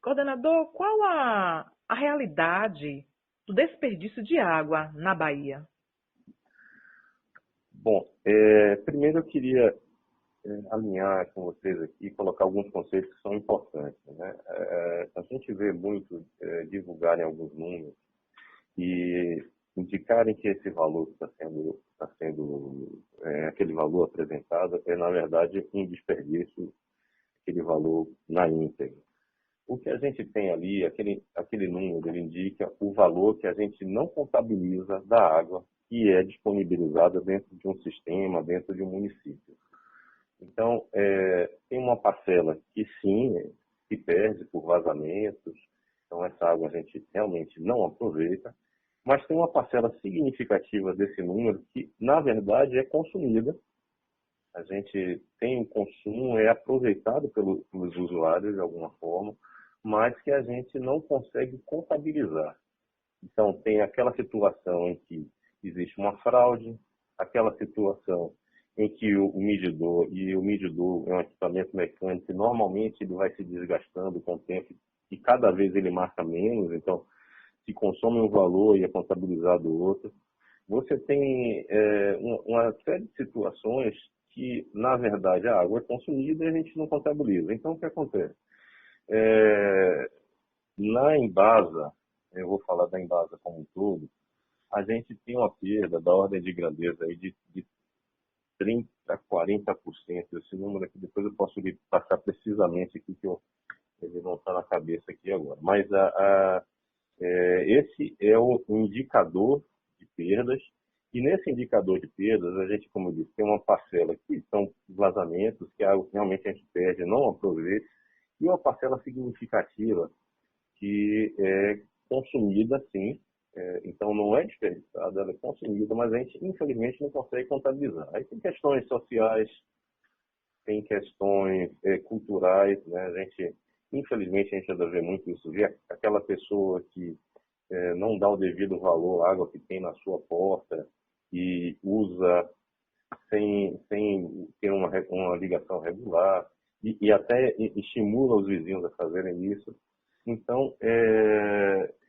Coordenador, qual a realidade do desperdício de água na Bahia? Bom, primeiro eu queria alinhar com vocês aqui e colocar alguns conceitos que são importantes, né? A gente vê muito divulgarem alguns números e indicarem que esse valor que aquele valor apresentado é, na verdade, um desperdício, aquele valor na íntegra. O que a gente tem ali, aquele número, ele indica o valor que a gente não contabiliza da água que é disponibilizada dentro de um sistema, dentro de um município. Então, tem uma parcela que sim, se perde por vazamentos, então essa água a gente realmente não aproveita, mas tem uma parcela significativa desse número que, na verdade, é consumida. A gente tem um consumo, é aproveitado pelos usuários de alguma forma, mas que a gente não consegue contabilizar. Então, tem aquela situação em que existe uma fraude, aquela situação em que o medidor, e o medidor é um equipamento mecânico, e normalmente ele vai se desgastando com o tempo, e cada vez ele marca menos, então se consome um valor e é contabilizado outro. Você tem uma série de situações que, na verdade, a água é consumida e a gente não contabiliza. Então, o que acontece? É, Na Embasa, eu vou falar da Embasa como um todo, a gente tem uma perda da ordem de grandeza aí de 30% a 40%. Esse número aqui depois eu posso lhe passar precisamente aqui, que ele não está na cabeça aqui agora. Mas esse é o indicador de perdas, e nesse indicador de perdas, a gente, como eu disse, tem uma parcela que são vazamentos, que é algo que realmente a gente perde, não aproveita, e uma parcela significativa que é consumida, sim, então não é desperdiçada, ela é consumida, mas a gente, infelizmente, não consegue contabilizar. Aí tem questões sociais, tem questões culturais, né? Infelizmente, a gente ainda vê muito isso, vê aquela pessoa que não dá o devido valor à água que tem na sua porta e usa sem ter uma ligação regular e até estimula os vizinhos a fazerem isso. Então,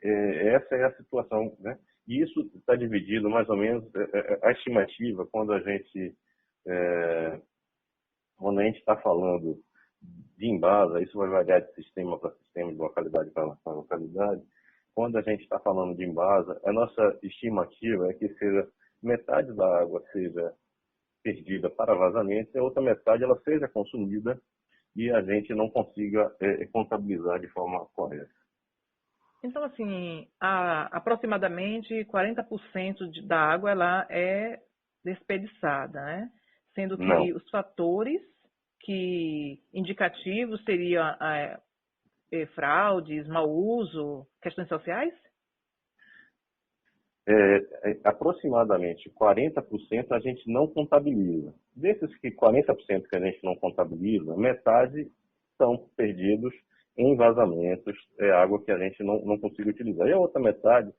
essa é a situação, né? E isso está dividido mais ou menos, a estimativa, quando a gente está falando de Embasa, isso vai variar de sistema para sistema, de localidade para localidade. Quando a gente está falando de Embasa, a nossa estimativa é que seja metade da água seja perdida para vazamento e a outra metade ela seja consumida e a gente não consiga contabilizar de forma correta. Então, assim, aproximadamente 40% da água ela é desperdiçada, né? Sendo que Não. os fatores indicativos seriam fraudes, mau uso, questões sociais? Aproximadamente 40% a gente não contabiliza. Desses 40% que a gente não contabiliza, metade são perdidos em vazamentos, é água que a gente não consegue utilizar. E a outra metade,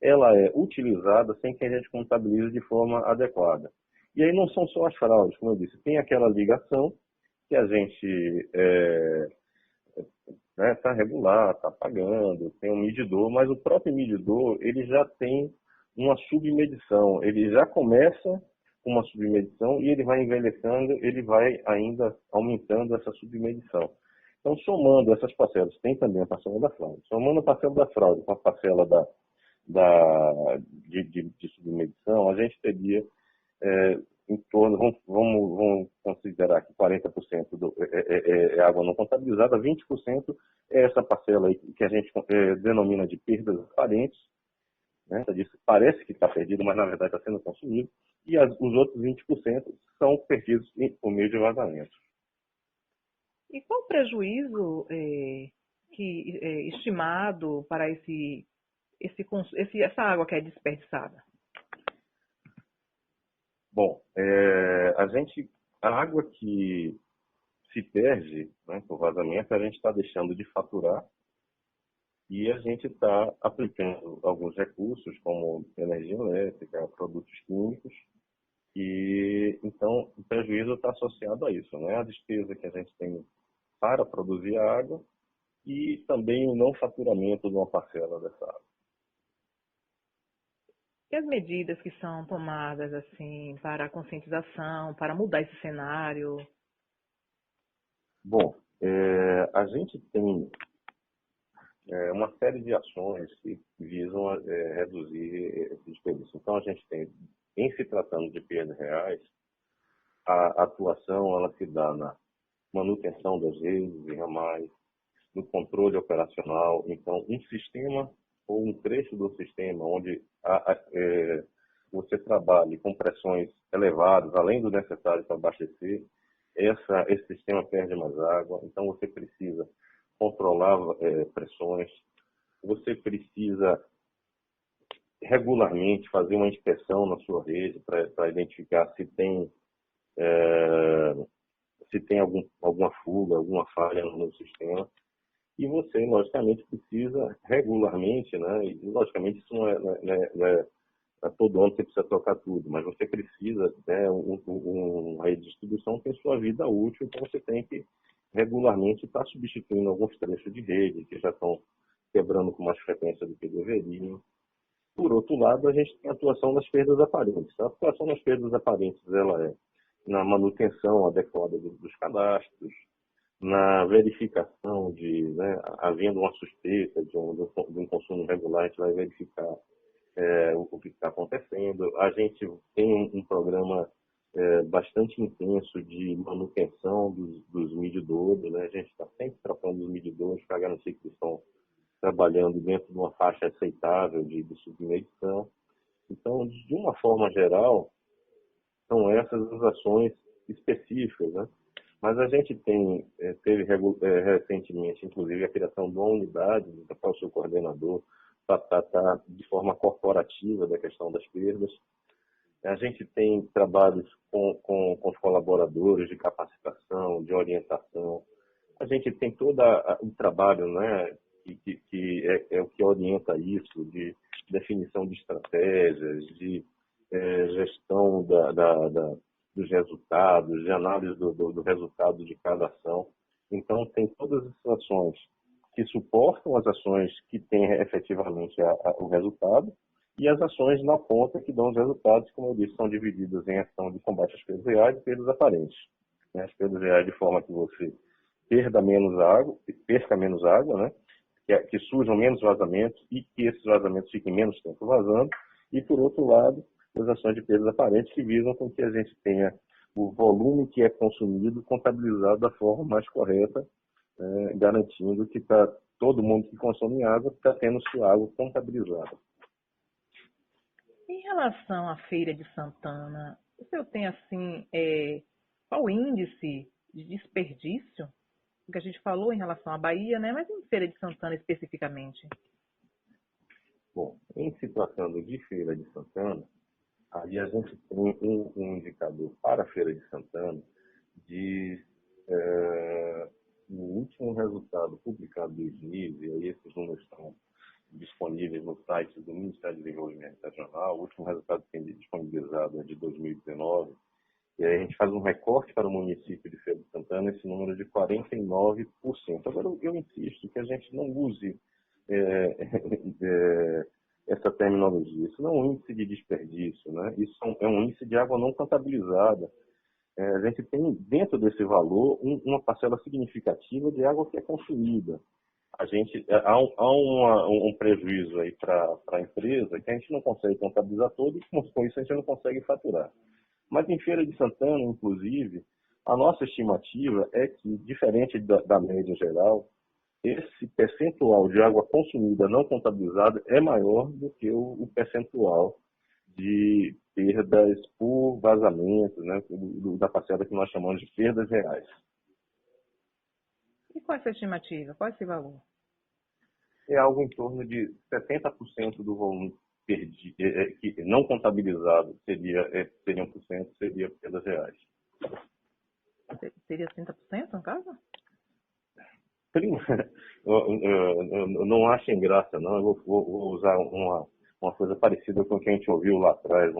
ela é utilizada sem que a gente contabilize de forma adequada. E aí não são só as fraudes, como eu disse, tem aquela ligação que a gente está regular, está pagando, tem um medidor, mas o próprio medidor ele já tem uma submedição, ele já começa com uma submedição e ele vai envelhecendo, ele vai ainda aumentando essa submedição. Então, somando essas parcelas, tem também a parcela da fraude. Somando a parcela da fraude com a parcela de submedição, a gente teria em torno, vamos considerar que 40% é água não contabilizada, 20% é essa parcela aí que a gente denomina de perdas aparentes, né? Parece que está perdido, mas na verdade está sendo consumido, e os outros 20% são perdidos por meio de vazamento. E qual o prejuízo estimado para essa água que é desperdiçada? Bom, a água que se perde, né, por vazamento, a gente está deixando de faturar e a gente está aplicando alguns recursos, como energia elétrica, produtos químicos, e então o prejuízo está associado a isso, né? A despesa que a gente tem para produzir a água e também o não faturamento de uma parcela dessa água. E as medidas que são tomadas assim para a conscientização, para mudar esse cenário? Bom, a gente tem uma série de ações que visam reduzir esse desperdício. Então, a gente tem, em se tratando de perdas reais, a atuação ela se dá na manutenção das redes e ramais, no controle operacional. Então, um sistema ou um trecho do sistema onde você trabalhe com pressões elevadas, além do necessário para abastecer, esse sistema perde mais água. Então, você precisa controlar pressões, você precisa regularmente fazer uma inspeção na sua rede para identificar se tem alguma fuga, alguma falha no sistema. E você, logicamente, precisa regularmente, né? E, logicamente, isso não é todo ano você precisa trocar tudo, mas você precisa, né? Uma rede de distribuição tem sua vida útil, então você tem que regularmente estar substituindo alguns trechos de rede que já estão quebrando com mais frequência do que deveriam. Por outro lado, a gente tem a atuação das perdas aparentes. A atuação das perdas aparentes ela é na manutenção adequada dos cadastros, na verificação né, havendo uma suspeita de um consumo irregular, a gente vai verificar o que está acontecendo. A gente tem um programa bastante intenso de manutenção dos medidores, né? A gente está sempre trocando os medidores para garantir que eles estão trabalhando dentro de uma faixa aceitável de submedição. Então, de uma forma geral, são essas as ações específicas, né? Mas a gente teve recentemente, inclusive, a criação de uma unidade, da qual eu sou coordenador, para tratar de forma corporativa da questão das perdas. A gente tem trabalhos com os colaboradores de capacitação, de orientação. A gente tem todo o trabalho, né, que é o que orienta isso, de definição de estratégias, de gestão dos resultados, de análise do resultado de cada ação. Então, tem todas as ações que suportam as ações que têm efetivamente o resultado e as ações na ponta que dão os resultados, como eu disse, são divididas em ação de combate às perdas reais e perdas aparentes. As perdas reais de forma que você perca menos água, né? Que surjam menos vazamentos e que esses vazamentos fiquem menos tempo vazando. E, por outro lado, as ações de perdas aparentes que visam com que a gente tenha o volume que é consumido contabilizado da forma mais correta, garantindo que todo mundo que consome água está tendo sua água contabilizada. Em relação à Feira de Santana, o senhor tem assim, qual o índice de desperdício? Que a gente falou em relação à Bahia, né? Mas em Feira de Santana especificamente. Bom, em se tratando de Feira de Santana, aí a gente tem um indicador para a Feira de Santana no último resultado publicado do ISMIS, e aí esses números estão disponíveis no site do Ministério do Desenvolvimento Regional. O último resultado que tem disponibilizado é de 2019. E aí a gente faz um recorte para o município de Feira de Santana, esse número de 49%. Agora, eu insisto que a gente não use essa terminologia. Isso não é um índice de desperdício, né? Isso é um índice de água não contabilizada. A gente tem dentro desse valor uma parcela significativa de água que é consumida. Há um prejuízo aí para a empresa que a gente não consegue contabilizar todo e com isso a gente não consegue faturar. Mas em Feira de Santana, inclusive, a nossa estimativa é que, diferente da média geral, esse percentual de água consumida não contabilizada é maior do que o percentual de perdas por vazamento, né, da parcela que nós chamamos de perdas reais. E qual é essa estimativa? Qual é esse valor? É algo em torno de 70% do volume que não contabilizado seria 100%, seria perdas reais. Seria 30% no caso? Eu não achem graça, não. Eu vou usar uma coisa parecida com o que a gente ouviu lá atrás,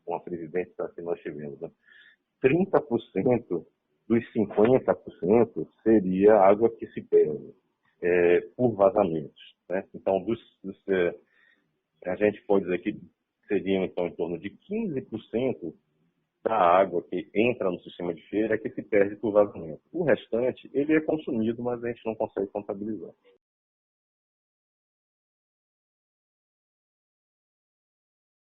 uma presidência que nós tivemos. Né? 30% dos 50% seria água que se perde. por vazamentos, né? Então, a gente pode dizer que seriam então em torno de 15% da água que entra no sistema de feira que se perde por vazamento. O restante, ele é consumido, mas a gente não consegue contabilizar.